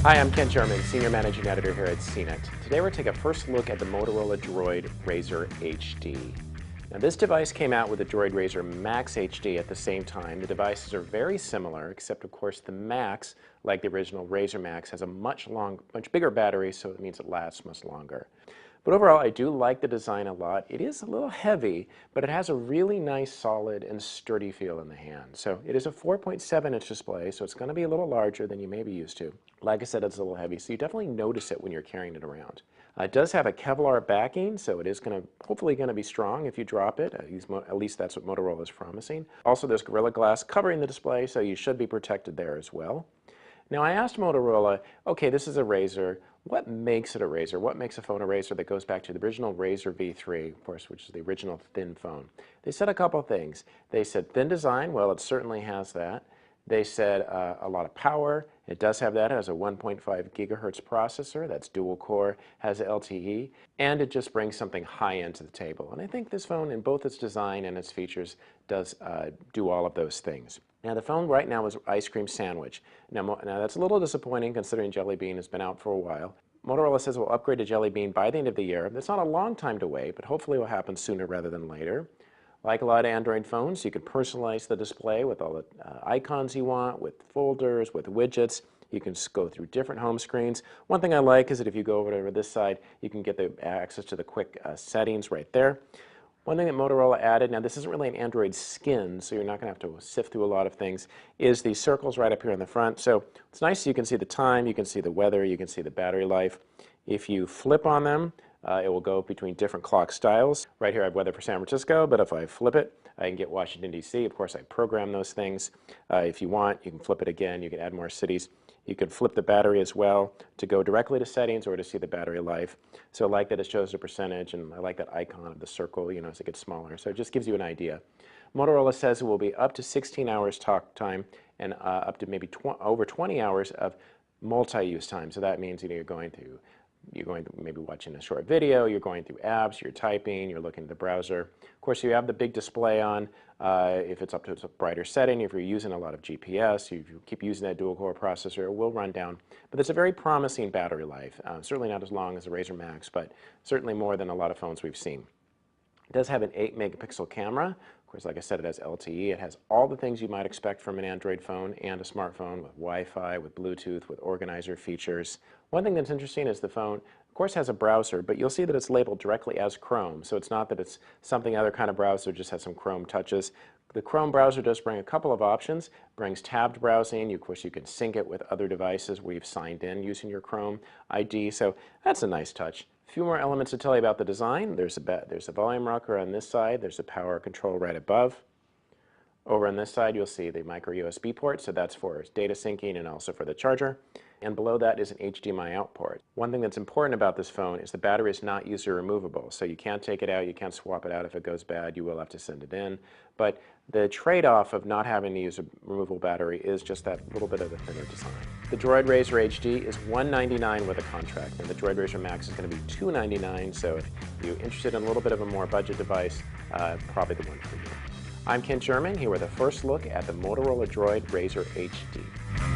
Hi, I'm Ken German, Senior Managing Editor here at CNET. Today we're taking a first look at the Motorola Droid Razr HD. Now this device came out with the Droid Razr Max HD at the same time. The devices are very similar, except of course the Max, like the original Razr Max, has a much bigger battery, so it means it lasts much longer. But overall, I do like the design a lot. It is a little heavy, but it has a really nice, solid, and sturdy feel in the hand. So it is a 4.7-inch display, so it's going to be a little larger than you may be used to. Like I said, it's a little heavy, so you definitely notice it when you're carrying it around. It does have a Kevlar backing, so it is hopefully going to be strong if you drop it. At least that's what Motorola is promising. Also, there's Gorilla Glass covering the display, so you should be protected there as well. Now, I asked Motorola, okay, this is a Razr. What makes it a Razr? What makes a phone a Razr that goes back to the original Razr V3, of course, which is the original thin phone? They said a couple of things. They said thin design. Well, it certainly has that. They said a lot of power. It does have that. It has a 1.5 gigahertz processor. That's dual core, has LTE, and it just brings something high-end to the table. And I think this phone, in both its design and its features, does do all of those things. Now, the phone right now is ice cream sandwich. Now that's a little disappointing considering Jelly Bean has been out for a while. Motorola says we'll upgrade to Jelly Bean by the end of the year. That's not a long time to wait, but hopefully it will happen sooner rather than later. Like a lot of Android phones, you can personalize the display with all the icons you want, with folders, with widgets. You can go through different home screens. One thing I like is that if you go over to this side, you can get the access to the quick settings right there. One thing that Motorola added, now this isn't really an Android skin, so you're not going to have to sift through a lot of things, is these circles right up here in the front. So it's nice, you can see the time, you can see the weather, you can see the battery life. If you flip on them, it will go between different clock styles. Right here I have weather for San Francisco, but if I flip it, I can get Washington, D.C. Of course, I program those things. If you want, you can flip it again, you can add more cities. You can flip the battery as well to go directly to settings or to see the battery life. So I like that it shows the percentage, and I like that icon of the circle, as it gets smaller. So it just gives you an idea. Motorola says it will be up to 16 hours talk time and up to maybe over 20 hours of multi-use time. So that means you're going to maybe watching a short video, you're going through apps, you're typing, you're looking at the browser. Of course, you have the big display on. If it's up to a brighter setting, if you're using a lot of GPS, if you keep using that dual-core processor, it will run down. But it's a very promising battery life. Certainly not as long as the Razr Max, but certainly more than a lot of phones we've seen. It does have an 8-megapixel camera. Of course, like I said, it has LTE. It has all the things you might expect from an Android phone and a smartphone, with Wi-Fi, with Bluetooth, with organizer features. One thing that's interesting is the phone, of course, has a browser, but you'll see that it's labeled directly as Chrome. So it's not that it's something other kind of browser, just has some Chrome touches. The Chrome browser does bring a couple of options. It brings tabbed browsing. Of course, you can sync it with other devices where you've signed in using your Chrome ID. So that's a nice touch. A few more elements to tell you about the design. There's a volume rocker on this side. There's a power control right above. Over on this side, you'll see the micro USB port, so that's for data syncing and also for the charger. And below that is an HDMI out port. One thing that's important about this phone is the battery is not user removable, so you can't take it out, you can't swap it out if it goes bad, you will have to send it in. But the trade-off of not having to use a removable battery is just that little bit of a thinner design. The Droid Razr HD is $199 with a contract, and the Droid Razr Max is going to be $299, so if you're interested in a little bit of a more budget device, probably the one for you. I'm Ken German, here with a first look at the Motorola Droid Razr HD.